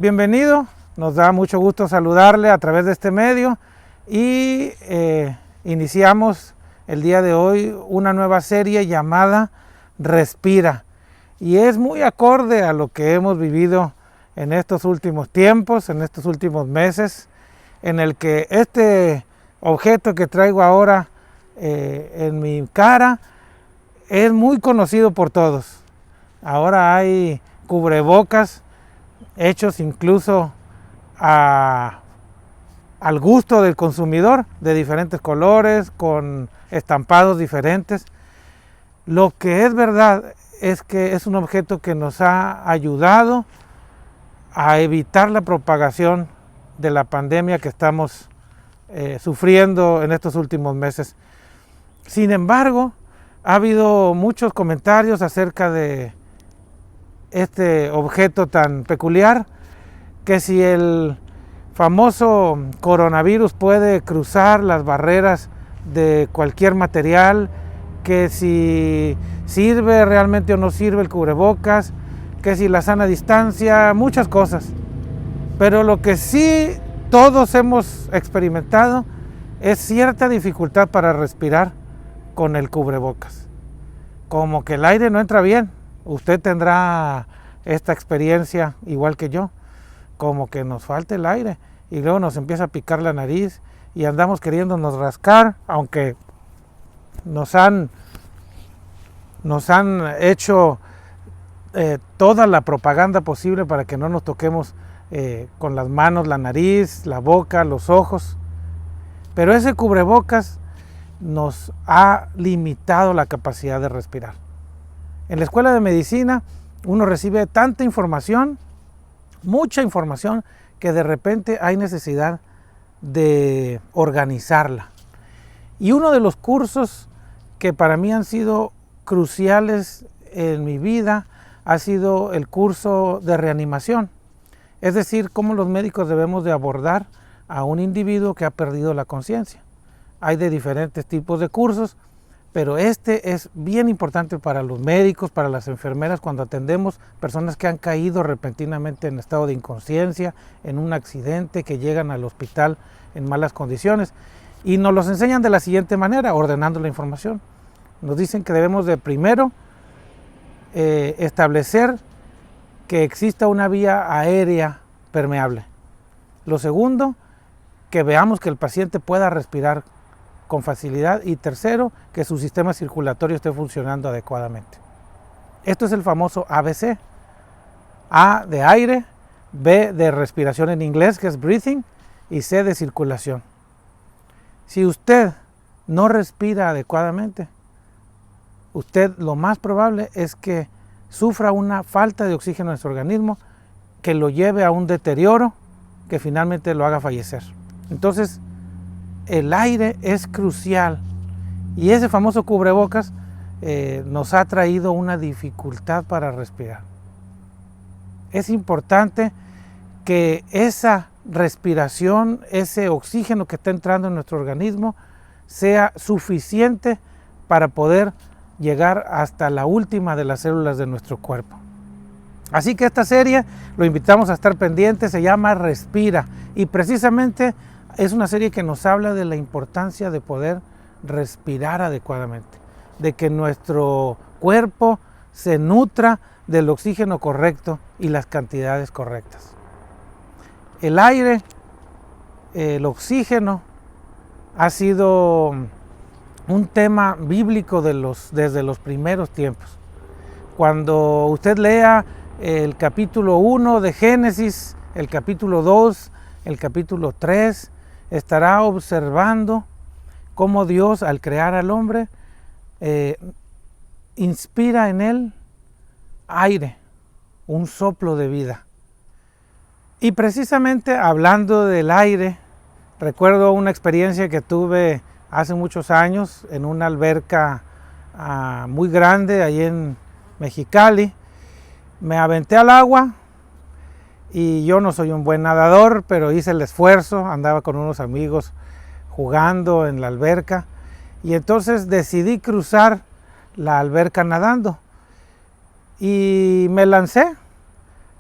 Bienvenido, nos da mucho gusto saludarle a través de este medio y iniciamos el día de hoy una nueva serie llamada Respira, y es muy acorde a lo que hemos vivido en estos últimos tiempos, en estos últimos meses, en el que este objeto que traigo ahora en mi cara es muy conocido por todos. Ahora hay cubrebocas hechos incluso al gusto del consumidor, de diferentes colores, con estampados diferentes. Lo que es verdad es que es un objeto que nos ha ayudado a evitar la propagación de la pandemia que estamos sufriendo en estos últimos meses. Sin embargo, ha habido muchos comentarios acerca de este objeto tan peculiar, que si el famoso coronavirus puede cruzar las barreras de cualquier material, que si sirve realmente o no sirve el cubrebocas, que si la sana distancia, muchas cosas. Pero lo que sí todos hemos experimentado es cierta dificultad para respirar con el cubrebocas. Como que el aire no entra bien. Usted tendrá esta experiencia igual que yo, como que nos falta el aire y luego nos empieza a picar la nariz y andamos queriéndonos rascar, aunque nos han hecho toda la propaganda posible para que no nos toquemos con las manos la nariz, la boca, los ojos. Pero ese cubrebocas nos ha limitado la capacidad de respirar. En la escuela de medicina uno recibe tanta información, mucha información, que de repente hay necesidad de organizarla. Y uno de los cursos que para mí han sido cruciales en mi vida ha sido el curso de reanimación. Es decir, cómo los médicos debemos de abordar a un individuo que ha perdido la conciencia. Hay de diferentes tipos de cursos, pero este es bien importante para los médicos, para las enfermeras, cuando atendemos personas que han caído repentinamente en estado de inconsciencia, en un accidente, que llegan al hospital en malas condiciones. Y nos los enseñan de la siguiente manera, ordenando la información. Nos dicen que debemos de primero establecer que exista una vía aérea permeable. Lo segundo, que veamos que el paciente pueda respirar con facilidad, y tercero, que su sistema circulatorio esté funcionando adecuadamente. Esto es el famoso ABC. A de aire, B de respiración en inglés, que es breathing, y C de circulación. Si usted no respira adecuadamente, usted lo más probable es que sufra una falta de oxígeno en su organismo que lo lleve a un deterioro que finalmente lo haga fallecer. Entonces, el aire es crucial, y ese famoso cubrebocas nos ha traído una dificultad para respirar. Es importante que esa respiración, ese oxígeno que está entrando en nuestro organismo, sea suficiente para poder llegar hasta la última de las células de nuestro cuerpo. Así que esta serie lo invitamos a estar pendiente, se llama Respira, y precisamente es una serie que nos habla de la importancia de poder respirar adecuadamente, de que nuestro cuerpo se nutra del oxígeno correcto y las cantidades correctas. El aire, el oxígeno, ha sido un tema bíblico desde los primeros tiempos. Cuando usted lea el capítulo 1 de Génesis, el capítulo 2, el capítulo 3, estará observando cómo Dios, al crear al hombre, inspira en él aire, un soplo de vida. Y precisamente hablando del aire, recuerdo una experiencia que tuve hace muchos años en una alberca muy grande ahí en Mexicali. Me aventé al agua y yo no soy un buen nadador, pero hice el esfuerzo, andaba con unos amigos jugando en la alberca, y entonces decidí cruzar la alberca nadando y me lancé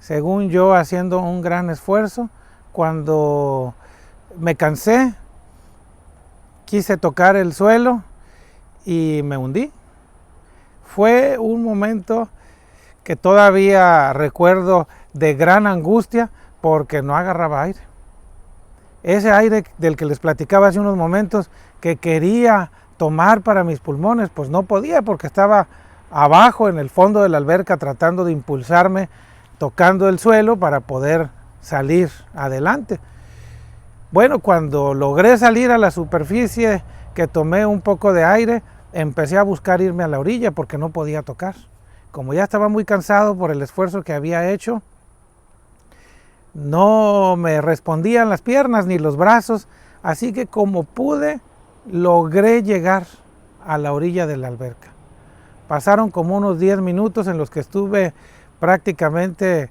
según yo haciendo un gran esfuerzo. Cuando me cansé, quise tocar el suelo y me hundí. Fue un momento que todavía recuerdo de gran angustia porque no agarraba aire. Ese aire del que les platicaba hace unos momentos que quería tomar para mis pulmones, pues no podía porque estaba abajo en el fondo de la alberca tratando de impulsarme, tocando el suelo para poder salir adelante. Bueno, cuando logré salir a la superficie, que tomé un poco de aire, empecé a buscar irme a la orilla porque no podía tocar. Como ya estaba muy cansado por el esfuerzo que había hecho, no me respondían las piernas ni los brazos, así que como pude, logré llegar a la orilla de la alberca. Pasaron como unos 10 minutos en los que estuve prácticamente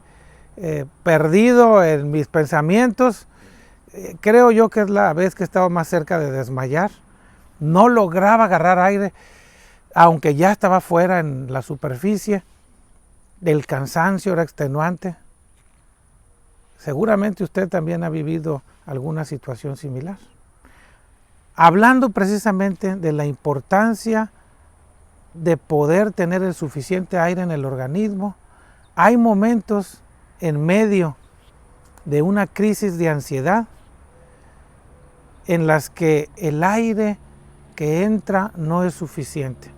perdido en mis pensamientos. Creo yo que es la vez que estaba más cerca de desmayar. No lograba agarrar aire, aunque ya estaba fuera en la superficie. El cansancio era extenuante. Seguramente usted también ha vivido alguna situación similar. Hablando precisamente de la importancia de poder tener el suficiente aire en el organismo, hay momentos en medio de una crisis de ansiedad en las que el aire que entra no es suficiente.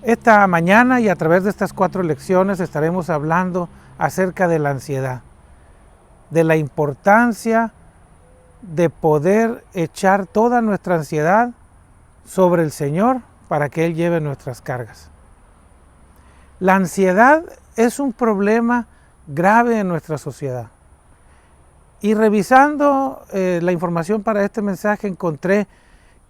Esta mañana y a través de estas 4 lecciones estaremos hablando acerca de la ansiedad, de la importancia de poder echar toda nuestra ansiedad sobre el Señor para que Él lleve nuestras cargas. La ansiedad es un problema grave en nuestra sociedad. Y revisando la información para este mensaje encontré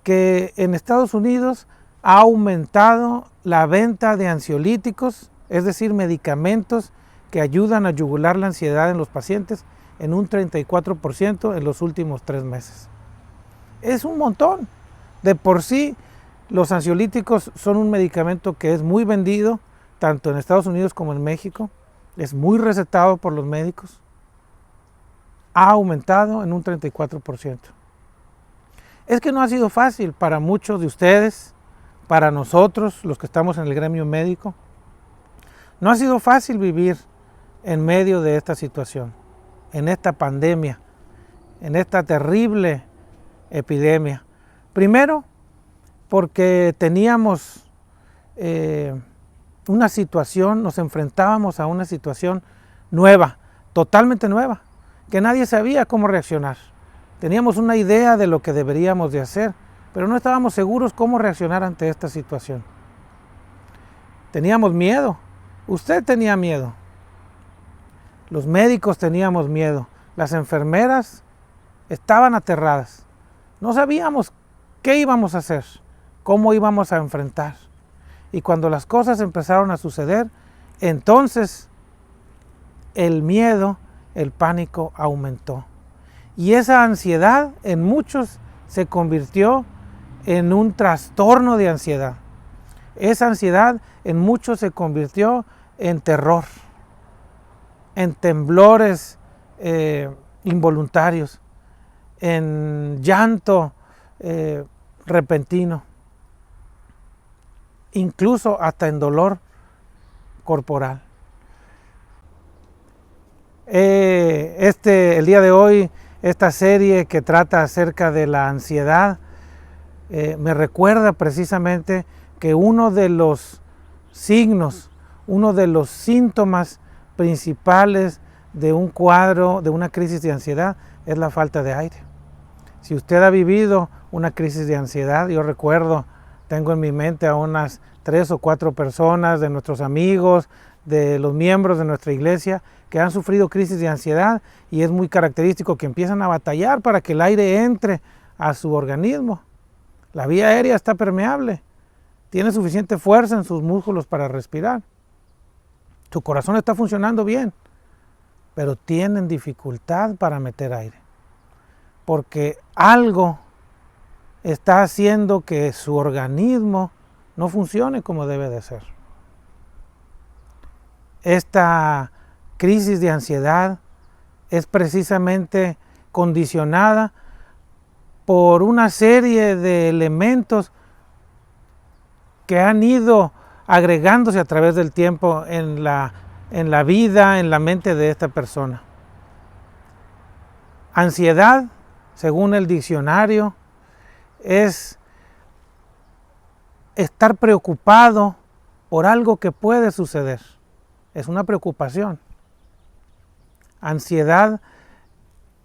que en Estados Unidos ha aumentado la venta de ansiolíticos, es decir, medicamentos que ayudan a yugular la ansiedad en los pacientes, en un 34% en los últimos 3 meses. Es un montón. De por sí, los ansiolíticos son un medicamento que es muy vendido, tanto en Estados Unidos como en México. Es muy recetado por los médicos. Ha aumentado en un 34%. Es que no ha sido fácil para muchos de ustedes, para nosotros, los que estamos en el gremio médico. No ha sido fácil vivir en medio de esta situación, en esta pandemia, en esta terrible epidemia. Primero, porque teníamos una situación, nos enfrentábamos a una situación nueva, totalmente nueva, que nadie sabía cómo reaccionar. Teníamos una idea de lo que deberíamos de hacer, pero no estábamos seguros cómo reaccionar ante esta situación. Teníamos miedo, usted tenía miedo, los médicos teníamos miedo, las enfermeras estaban aterradas. No sabíamos qué íbamos a hacer, cómo íbamos a enfrentar. Y cuando las cosas empezaron a suceder, entonces el miedo, el pánico aumentó. Y esa ansiedad en muchos se convirtió en un trastorno de ansiedad. Esa ansiedad en muchos se convirtió en terror, en temblores involuntarios, en llanto repentino, incluso hasta en dolor corporal. El día de hoy, esta serie que trata acerca de la ansiedad, me recuerda precisamente que uno de los signos, uno de los síntomas principales de un cuadro, de una crisis de ansiedad, es la falta de aire. Si usted ha vivido una crisis de ansiedad, yo recuerdo, tengo en mi mente a unas 3 o 4 personas de nuestros amigos, de los miembros de nuestra iglesia, que han sufrido crisis de ansiedad, y es muy característico que empiezan a batallar para que el aire entre a su organismo. La vía aérea está permeable, tiene suficiente fuerza en sus músculos para respirar. Su corazón está funcionando bien, pero tienen dificultad para meter aire, porque algo está haciendo que su organismo no funcione como debe de ser. Esta crisis de ansiedad es precisamente condicionada por una serie de elementos que han ido agregándose a través del tiempo en la vida, en la mente de esta persona. Ansiedad, según el diccionario, es estar preocupado por algo que puede suceder. Es una preocupación. Ansiedad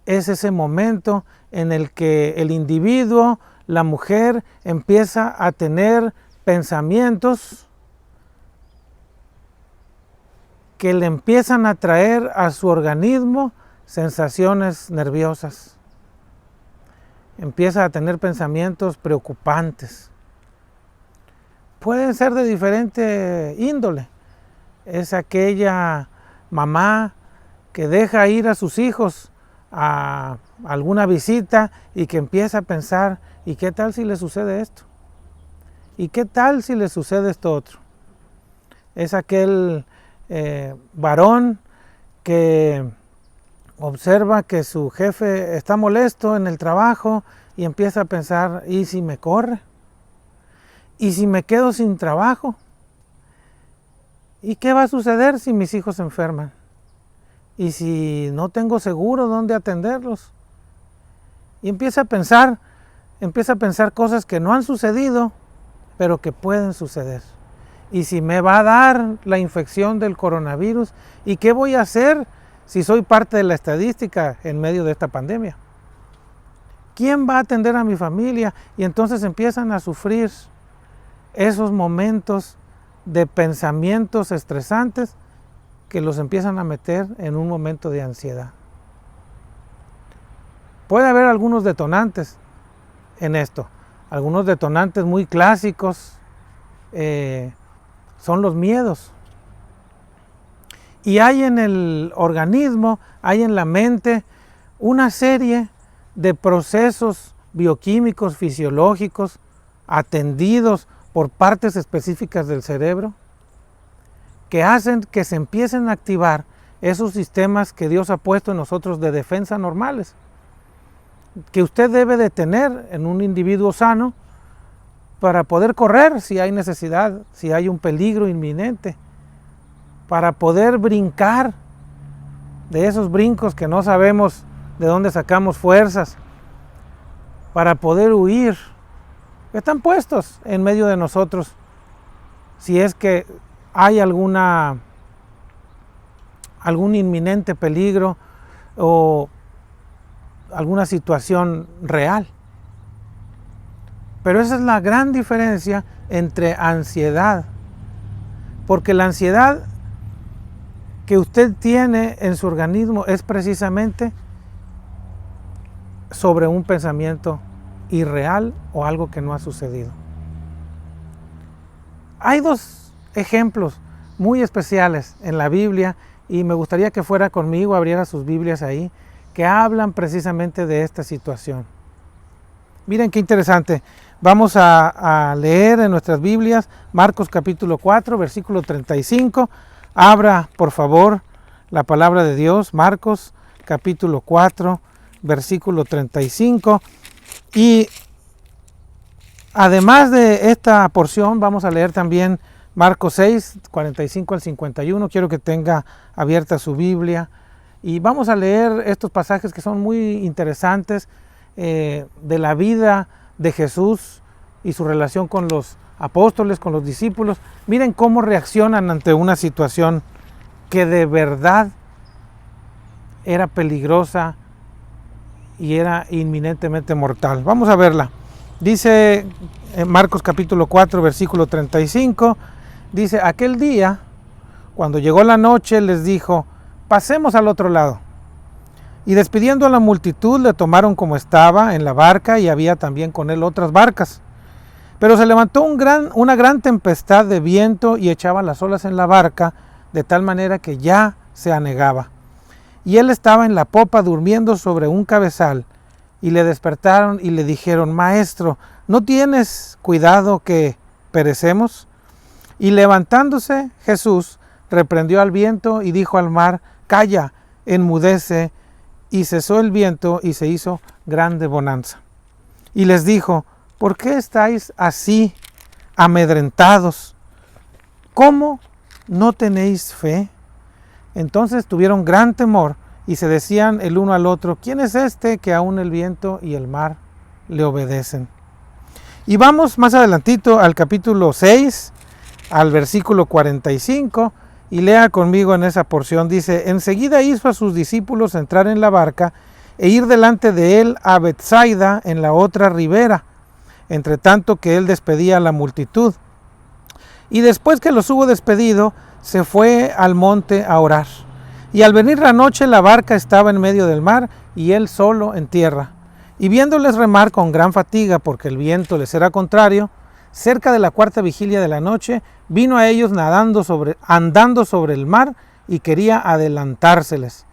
es ese momento en el que el individuo, la mujer, empieza a tener pensamientos que le empiezan a traer a su organismo sensaciones nerviosas. Empieza a tener pensamientos preocupantes. Pueden ser de diferente índole. Es aquella mamá que deja ir a sus hijos a alguna visita y que empieza a pensar, ¿y qué tal si le sucede esto? ¿Y qué tal si le sucede esto otro? Es aquel varón que observa que su jefe está molesto en el trabajo y empieza a pensar, ¿y si me corre? ¿Y si me quedo sin trabajo? ¿Y qué va a suceder si mis hijos se enferman? ¿Y si no tengo seguro dónde atenderlos? Y empieza a pensar cosas que no han sucedido, pero que pueden suceder. ¿Y si me va a dar la infección del coronavirus? ¿Y qué voy a hacer si soy parte de la estadística en medio de esta pandemia? ¿Quién va a atender a mi familia? Y entonces empiezan a sufrir esos momentos de pensamientos estresantes que los empiezan a meter en un momento de ansiedad. Puede haber algunos detonantes en esto. Algunos detonantes muy clásicos son los miedos. Y hay en el organismo, hay en la mente una serie de procesos bioquímicos, fisiológicos, atendidos por partes específicas del cerebro, que hacen que se empiecen a activar esos sistemas que Dios ha puesto en nosotros de defensa normales, que usted debe de tener en un individuo sano para poder correr si hay necesidad, si hay un peligro inminente, para poder brincar de esos brincos que no sabemos de dónde sacamos fuerzas, para poder huir. Están puestos en medio de nosotros si es que hay algún inminente peligro o alguna situación real. Pero esa es la gran diferencia entre ansiedad, porque la ansiedad que usted tiene en su organismo es precisamente sobre un pensamiento irreal o algo que no ha sucedido. Hay dos ejemplos muy especiales en la Biblia y me gustaría que fuera conmigo, abriera sus Biblias ahí, que hablan precisamente de esta situación. Miren qué interesante. Vamos a leer en nuestras Biblias Marcos capítulo 4, versículo 35. Abra, por favor, la palabra de Dios, Marcos capítulo 4, versículo 35. Y además de esta porción, vamos a leer también Marcos 6, 45 al 51. Quiero que tenga abierta su Biblia. Y vamos a leer estos pasajes que son muy interesantes de la vida de Jesús y su relación con los apóstoles, con los discípulos. Miren cómo reaccionan ante una situación que de verdad era peligrosa y era inminentemente mortal. Vamos a verla. Dice en Marcos capítulo 4, versículo 35, dice, aquel día, cuando llegó la noche, les dijo, pasemos al otro lado. Y despidiendo a la multitud, le tomaron como estaba en la barca, y había también con él otras barcas. Pero se levantó una gran tempestad de viento y echaba las olas en la barca, de tal manera que ya se anegaba. Y él estaba en la popa durmiendo sobre un cabezal, y le despertaron y le dijeron, Maestro, ¿no tienes cuidado que perecemos? Y levantándose Jesús, reprendió al viento y dijo al mar, calla, enmudece, y cesó el viento y se hizo grande bonanza. Y les dijo, ¿por qué estáis así amedrentados? ¿Cómo no tenéis fe? Entonces tuvieron gran temor y se decían el uno al otro, ¿quién es este que aún el viento y el mar le obedecen? Y vamos más adelantito al capítulo 6, al versículo 45, y lea conmigo en esa porción. Dice, enseguida hizo a sus discípulos entrar en la barca e ir delante de él a Betsaida en la otra ribera, entre tanto que él despedía a la multitud. Y después que los hubo despedido, se fue al monte a orar. Y al venir la noche, la barca estaba en medio del mar y él solo en tierra. Y viéndoles remar con gran fatiga, porque el viento les era contrario, cerca de la cuarta vigilia de la noche, vino a ellos andando sobre el mar y quería adelantárseles.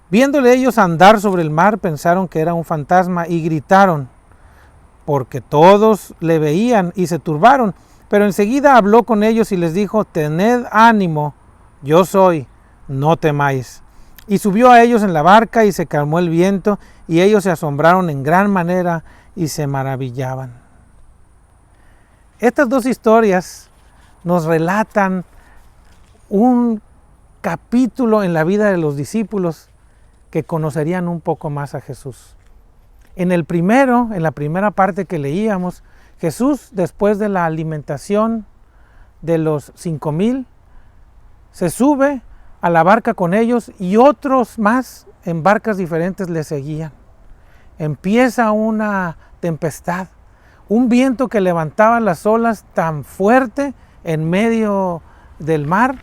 Viéndole ellos andar sobre el mar, pensaron que era un fantasma y gritaron, porque todos le veían y se turbaron. Pero enseguida habló con ellos y les dijo, tened ánimo, yo soy, no temáis. Y subió a ellos en la barca y se calmó el viento, y ellos se asombraron en gran manera y se maravillaban. Estas dos historias nos relatan un capítulo en la vida de los discípulos que conocerían un poco más a Jesús. En la primera parte que leíamos, Jesús, después de la alimentación de los 5,000, se sube a la barca con ellos y otros más en barcas diferentes le seguían. Empieza una tempestad, un viento que levantaba las olas tan fuerte en medio del mar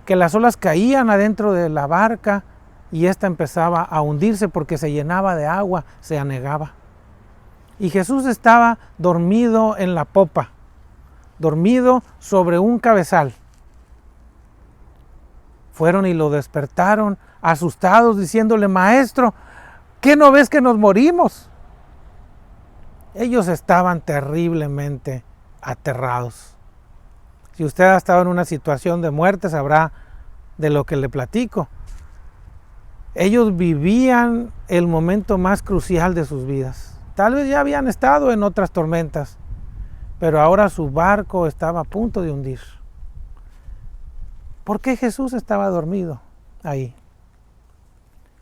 que las olas caían adentro de la barca y ésta empezaba a hundirse porque se llenaba de agua, se anegaba. Y Jesús estaba dormido en la popa, dormido sobre un cabezal. Fueron y lo despertaron, asustados, diciéndole, Maestro, ¿qué no ves que nos morimos? Ellos estaban terriblemente aterrados. Si usted ha estado en una situación de muerte, sabrá de lo que le platico. Ellos vivían el momento más crucial de sus vidas. Tal vez ya habían estado en otras tormentas, pero ahora su barco estaba a punto de hundir. ¿Por qué Jesús estaba dormido ahí?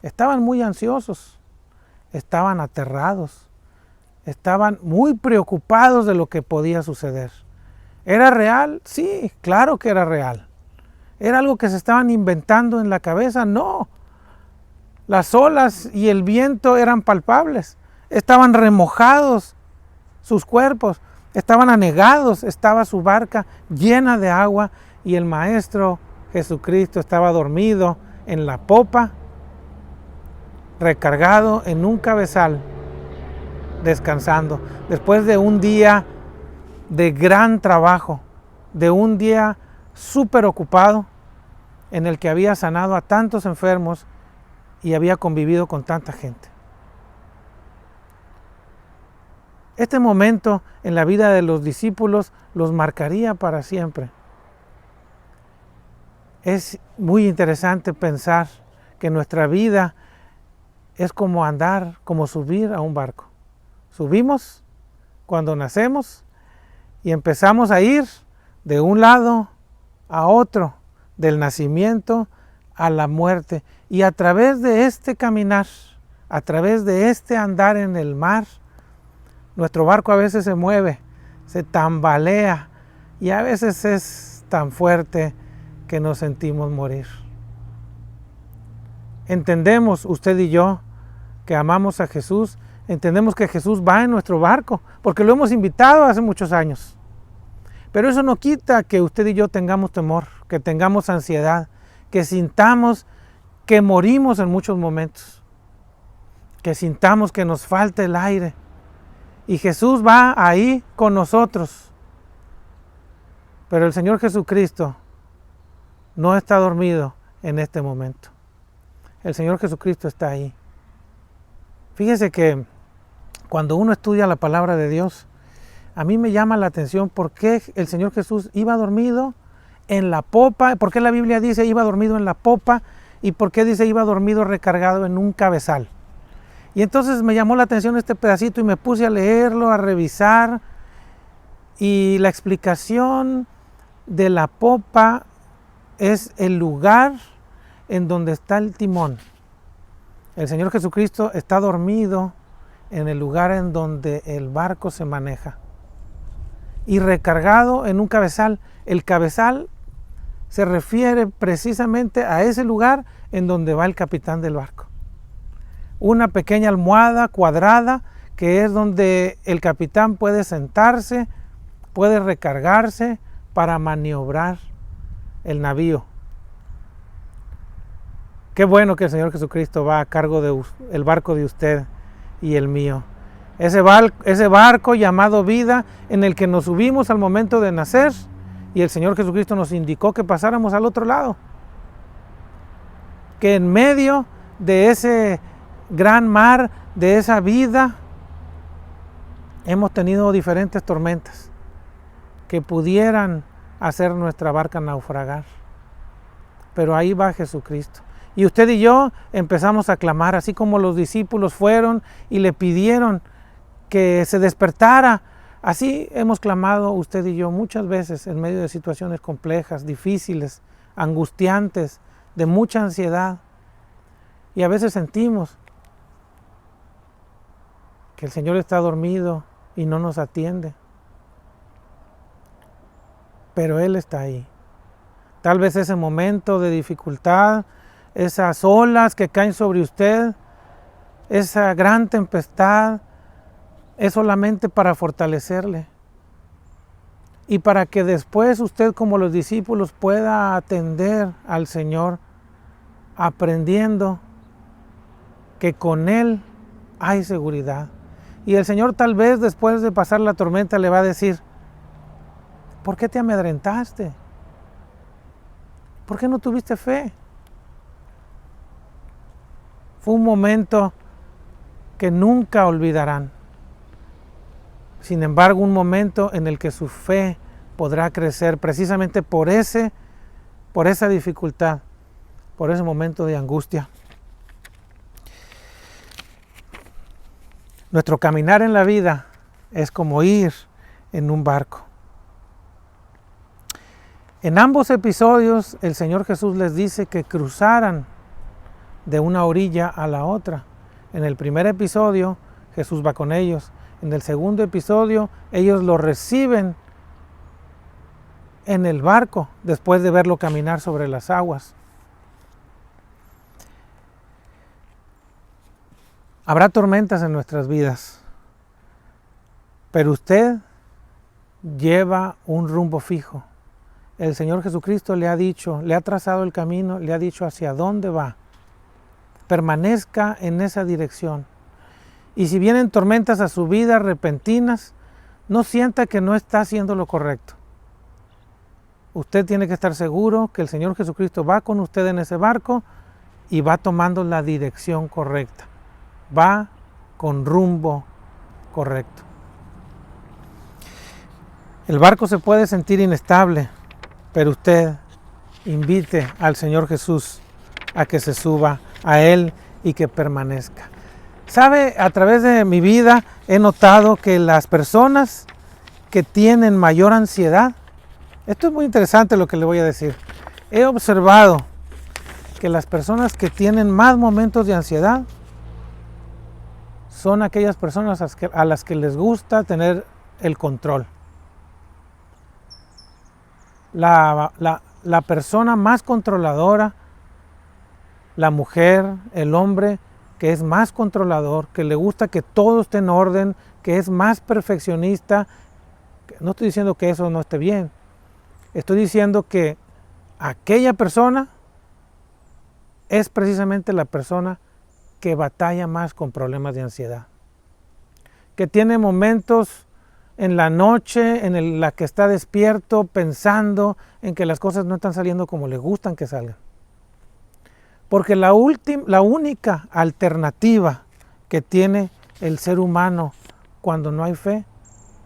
Estaban muy ansiosos, estaban aterrados, estaban muy preocupados de lo que podía suceder. ¿Era real? Sí, claro que era real. ¿Era algo que se estaban inventando en la cabeza? No. Las olas y el viento eran palpables. Estaban remojados sus cuerpos, estaban anegados, estaba su barca llena de agua y el Maestro Jesucristo estaba dormido en la popa, recargado en un cabezal, descansando, después de un día de gran trabajo, de un día súper ocupado, en el que había sanado a tantos enfermos y había convivido con tanta gente. Este momento en la vida de los discípulos los marcaría para siempre. Es muy interesante pensar que nuestra vida es como andar, como subir a un barco. Subimos cuando nacemos y empezamos a ir de un lado a otro, del nacimiento a la muerte. Y a través de este caminar, a través de este andar en el mar, nuestro barco a veces se mueve, se tambalea y a veces es tan fuerte que nos sentimos morir. Entendemos, usted y yo, que amamos a Jesús, entendemos que Jesús va en nuestro barco, porque lo hemos invitado hace muchos años. Pero eso no quita que usted y yo tengamos temor, que tengamos ansiedad, que sintamos que morimos en muchos momentos, que sintamos que nos falta el aire. Y Jesús va ahí con nosotros. Pero el Señor Jesucristo no está dormido en este momento. El Señor Jesucristo está ahí. Fíjese que cuando uno estudia la palabra de Dios, a mí me llama la atención por qué el Señor Jesús iba dormido en la popa, por qué la Biblia dice iba dormido en la popa ¿Y por qué dice iba dormido recargado en un cabezal? Y entonces me llamó la atención este pedacito y me puse a leerlo, a revisar. Y la explicación de la popa es el lugar en donde está el timón. El Señor Jesucristo está dormido en el lugar en donde el barco se maneja. Y recargado en un cabezal. El cabezal se refiere precisamente a ese lugar en donde va el capitán del barco. Una pequeña almohada cuadrada que es donde el capitán puede sentarse, puede recargarse para maniobrar el navío. Qué bueno que el Señor Jesucristo va a cargo del barco de usted y el mío. Ese barco llamado vida en el que nos subimos al momento de nacer y el Señor Jesucristo nos indicó que pasáramos al otro lado. Que en medio de ese gran mar, de esa vida, hemos tenido diferentes tormentas que pudieran hacer nuestra barca naufragar. Pero ahí va Jesucristo. Y usted y yo empezamos a clamar, así como los discípulos fueron y le pidieron que se despertara. Así hemos clamado usted y yo muchas veces en medio de situaciones complejas, difíciles, angustiantes, de mucha ansiedad. Y a veces sentimos que el Señor está dormido y no nos atiende. Pero Él está ahí. Tal vez ese momento de dificultad, esas olas que caen sobre usted, esa gran tempestad, es solamente para fortalecerle. Y para que después usted, como los discípulos, pueda atender al Señor, aprendiendo que con Él hay seguridad. Y el Señor tal vez después de pasar la tormenta le va a decir, ¿por qué te amedrentaste? ¿Por qué no tuviste fe? Fue un momento que nunca olvidarán. Sin embargo, un momento en el que su fe podrá crecer precisamente por esa dificultad, por ese momento de angustia. Nuestro caminar en la vida es como ir en un barco. En ambos episodios, el Señor Jesús les dice que cruzaran de una orilla a la otra. En el primer episodio, Jesús va con ellos. En el segundo episodio, ellos lo reciben en el barco después de verlo caminar sobre las aguas. Habrá tormentas en nuestras vidas, pero usted lleva un rumbo fijo. El Señor Jesucristo le ha dicho, le ha trazado el camino, le ha dicho hacia dónde va. Permanezca en esa dirección. Y si vienen tormentas a su vida repentinas, no sienta que no está haciendo lo correcto. Usted tiene que estar seguro que el Señor Jesucristo va con usted en ese barco y va tomando la dirección correcta. Va con rumbo correcto. El barco se puede sentir inestable, pero usted invite al Señor Jesús a que se suba a Él y que permanezca. ¿Sabe? A través de mi vida he notado que las personas que tienen mayor ansiedad, esto es muy interesante lo que le voy a decir, he observado que las personas que tienen más momentos de ansiedad son aquellas personas a las que les gusta tener el control. La persona más controladora, la mujer, el hombre que es más controlador, que le gusta que todo esté en orden, que es más perfeccionista. No estoy diciendo que eso no esté bien. Estoy diciendo que aquella persona es precisamente la persona que batalla más con problemas de ansiedad. Que tiene momentos en la noche en la que está despierto pensando en que las cosas no están saliendo como le gustan que salgan. Porque la única alternativa que tiene el ser humano cuando no hay fe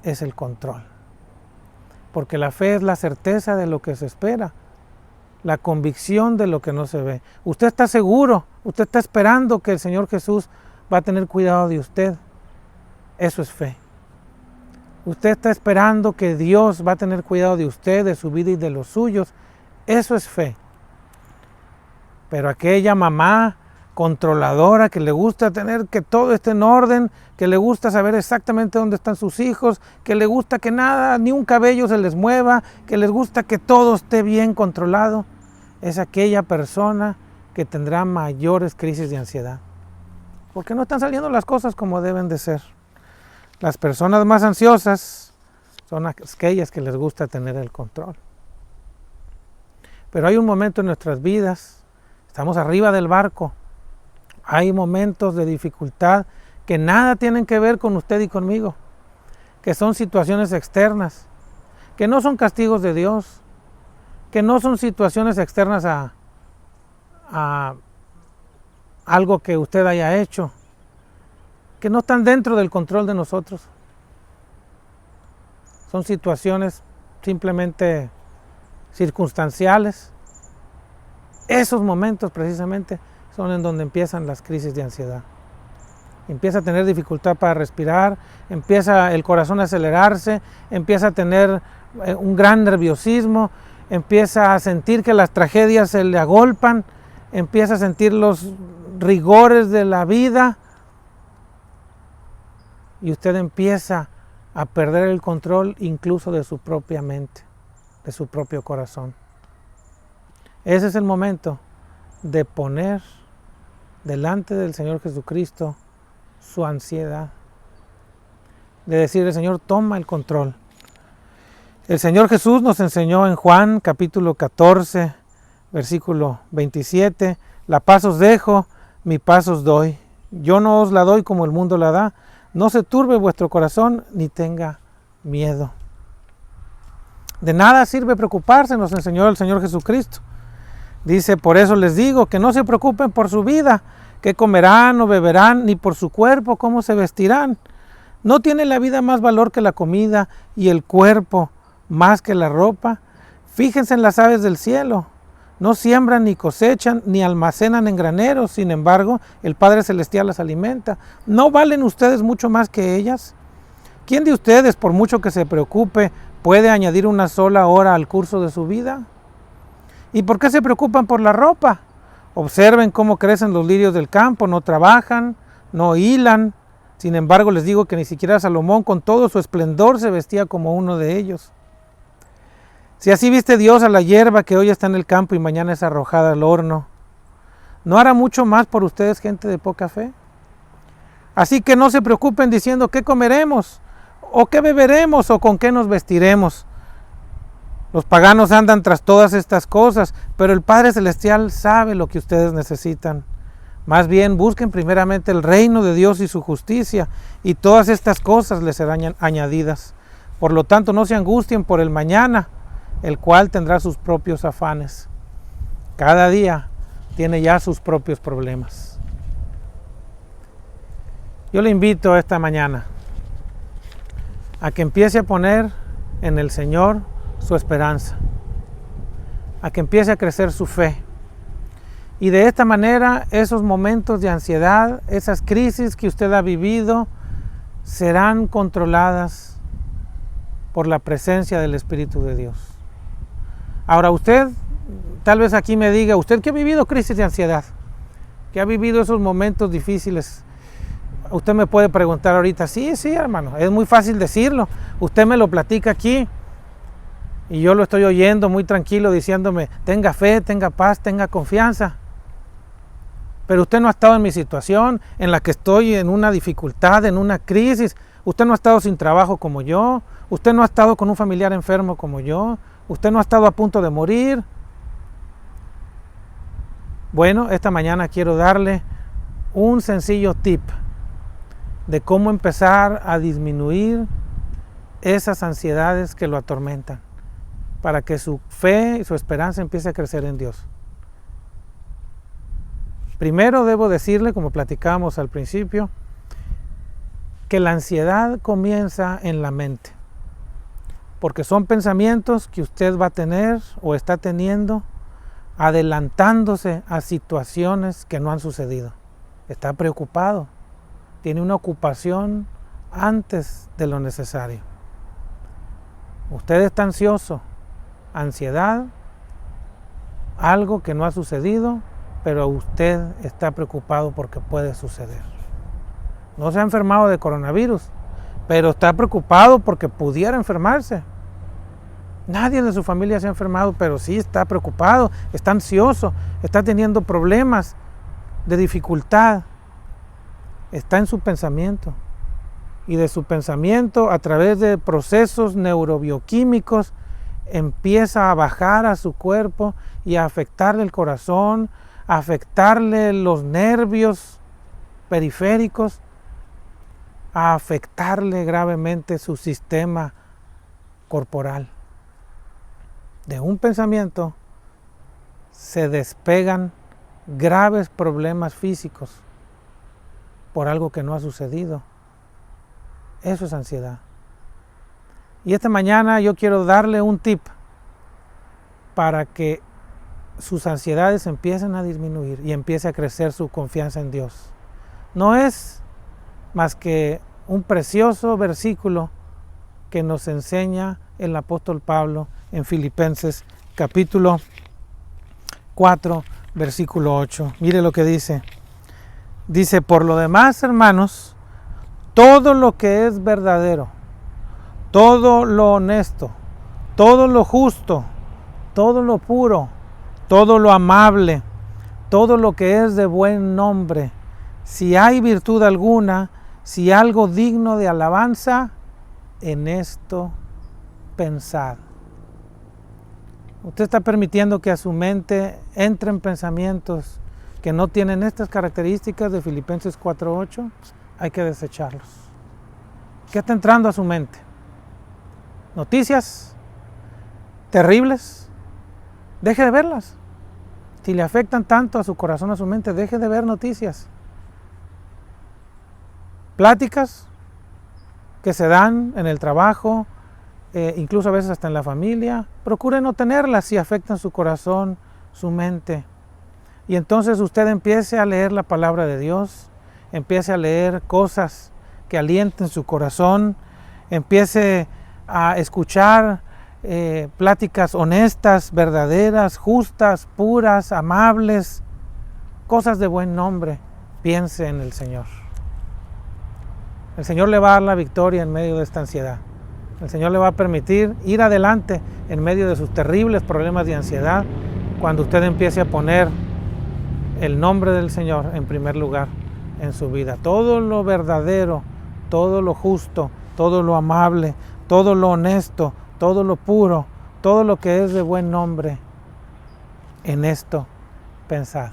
es el control. Porque la fe es la certeza de lo que se espera, la convicción de lo que no se ve. Usted está seguro, usted está esperando que el Señor Jesús va a tener cuidado de usted. Eso es fe. Usted está esperando que Dios va a tener cuidado de usted, de su vida y de los suyos. Eso es fe. Pero aquella mamá controladora que le gusta tener que todo esté en orden, que le gusta saber exactamente dónde están sus hijos, que le gusta que nada, ni un cabello se les mueva, que les gusta que todo esté bien controlado, es aquella persona que tendrá mayores crisis de ansiedad. Porque no están saliendo las cosas como deben de ser. Las personas más ansiosas son aquellas que les gusta tener el control. Pero hay un momento en nuestras vidas, estamos arriba del barco, hay momentos de dificultad que nada tienen que ver con usted y conmigo, que son situaciones externas, que no son castigos de Dios, que no son situaciones externas a algo que usted haya hecho, que no están dentro del control de nosotros. Son situaciones simplemente circunstanciales. Esos momentos precisamente son en donde empiezan las crisis de ansiedad. Empieza a tener dificultad para respirar, empieza el corazón a acelerarse, empieza a tener un gran nerviosismo, empieza a sentir que las tragedias se le agolpan, empieza a sentir los rigores de la vida y usted empieza a perder el control incluso de su propia mente, de su propio corazón. Ese es el momento de poner delante del Señor Jesucristo su ansiedad, de decirle: Señor, toma el control. El Señor Jesús nos enseñó en Juan capítulo 14, versículo 27, la paz os dejo, mi paz os doy. Yo no os la doy como el mundo la da. No se turbe vuestro corazón ni tenga miedo. De nada sirve preocuparse, nos enseñó el Señor Jesucristo. Dice: por eso les digo que no se preocupen por su vida, qué comerán o beberán, ni por su cuerpo, cómo se vestirán. ¿No tiene la vida más valor que la comida y el cuerpo más que la ropa? Fíjense en las aves del cielo. No siembran, ni cosechan, ni almacenan en graneros. Sin embargo, el Padre Celestial las alimenta. ¿No valen ustedes mucho más que ellas? ¿Quién de ustedes, por mucho que se preocupe, puede añadir una sola hora al curso de su vida? ¿Y por qué se preocupan por la ropa? Observen cómo crecen los lirios del campo, no trabajan, no hilan. Sin embargo, les digo que ni siquiera Salomón con todo su esplendor se vestía como uno de ellos. Si así viste Dios a la hierba que hoy está en el campo y mañana es arrojada al horno, ¿no hará mucho más por ustedes, gente de poca fe? Así que no se preocupen diciendo: ¿qué comeremos? ¿O qué beberemos? ¿O con qué nos vestiremos? Los paganos andan tras todas estas cosas, pero el Padre Celestial sabe lo que ustedes necesitan. Más bien busquen primeramente el reino de Dios y su justicia, y todas estas cosas les serán añadidas. Por lo tanto, no se angustien por el mañana, el cual tendrá sus propios afanes. Cada día tiene ya sus propios problemas. Yo le invito esta mañana a que empiece a poner en el Señor su esperanza, a que empiece a crecer su fe. Y de esta manera, esos momentos de ansiedad, esas crisis que usted ha vivido, serán controladas por la presencia del Espíritu de Dios. Ahora usted, tal vez aquí me diga: usted que ha vivido crisis de ansiedad, que ha vivido esos momentos difíciles, usted me puede preguntar ahorita: sí, hermano, es muy fácil decirlo, usted me lo platica aquí, y yo lo estoy oyendo muy tranquilo diciéndome: tenga fe, tenga paz, tenga confianza. Pero usted no ha estado en mi situación, en la que estoy, en una dificultad, en una crisis. Usted no ha estado sin trabajo como yo. Usted no ha estado con un familiar enfermo como yo. Usted no ha estado a punto de morir. Bueno, esta mañana quiero darle un sencillo tip de cómo empezar a disminuir esas ansiedades que lo atormentan, para que su fe y su esperanza empiece a crecer en Dios. Primero debo decirle, como platicábamos al principio, que la ansiedad comienza en la mente, porque son pensamientos que usted va a tener o está teniendo adelantándose a situaciones que no han sucedido. Está preocupado, tiene una ocupación antes de lo necesario. Usted está ansioso, ansiedad, algo que no ha sucedido, pero usted está preocupado porque puede suceder. No se ha enfermado de coronavirus, pero está preocupado porque pudiera enfermarse. Nadie de su familia se ha enfermado, pero sí está preocupado, está ansioso, está teniendo problemas de dificultad. Está en su pensamiento. Y de su pensamiento, a través de procesos neurobioquímicos, empieza a bajar a su cuerpo y a afectarle el corazón, a afectarle los nervios periféricos, a afectarle gravemente su sistema corporal. De un pensamiento se despegan graves problemas físicos por algo que no ha sucedido. Eso es ansiedad. Y esta mañana yo quiero darle un tip para que sus ansiedades empiecen a disminuir y empiece a crecer su confianza en Dios. No es más que un precioso versículo que nos enseña el apóstol Pablo en Filipenses capítulo 4, versículo 8. Mire lo que dice. Dice, por lo demás, hermanos, todo lo que es verdadero, todo lo honesto, todo lo justo, todo lo puro, todo lo amable, todo lo que es de buen nombre, si hay virtud alguna, si algo digno de alabanza, en esto pensad. Usted está permitiendo que a su mente entren pensamientos que no tienen estas características de Filipenses 4:8, hay que desecharlos. ¿Qué está entrando a su mente? ¿Noticias terribles? Deje de verlas. Si le afectan tanto a su corazón, a su mente, deje de ver noticias. Pláticas que se dan en el trabajo, incluso a veces hasta en la familia, procure no tenerlas si afectan su corazón, su mente. Y entonces usted empiece a leer la palabra de Dios, empiece a leer cosas que alienten su corazón, empiece a escuchar pláticas honestas, verdaderas, justas, puras, amables, cosas de buen nombre. Piense en el Señor. El Señor le va a dar la victoria en medio de esta ansiedad. El Señor le va a permitir ir adelante en medio de sus terribles problemas de ansiedad cuando usted empiece a poner el nombre del Señor en primer lugar en su vida. Todo lo verdadero, todo lo justo, todo lo amable, todo lo honesto, todo lo puro, todo lo que es de buen nombre, en esto pensad.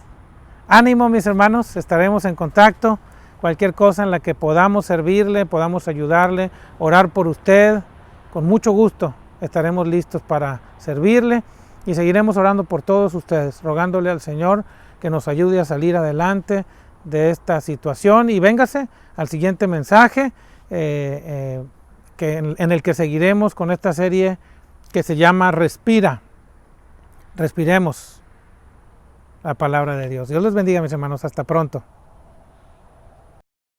Ánimo, mis hermanos, estaremos en contacto. Cualquier cosa en la que podamos servirle, podamos ayudarle, orar por usted, con mucho gusto estaremos listos para servirle y seguiremos orando por todos ustedes, rogándole al Señor que nos ayude a salir adelante de esta situación. Y véngase al siguiente mensaje en el que seguiremos con esta serie que se llama Respira. Respiremos la palabra de Dios. Dios les bendiga, mis hermanos. Hasta pronto.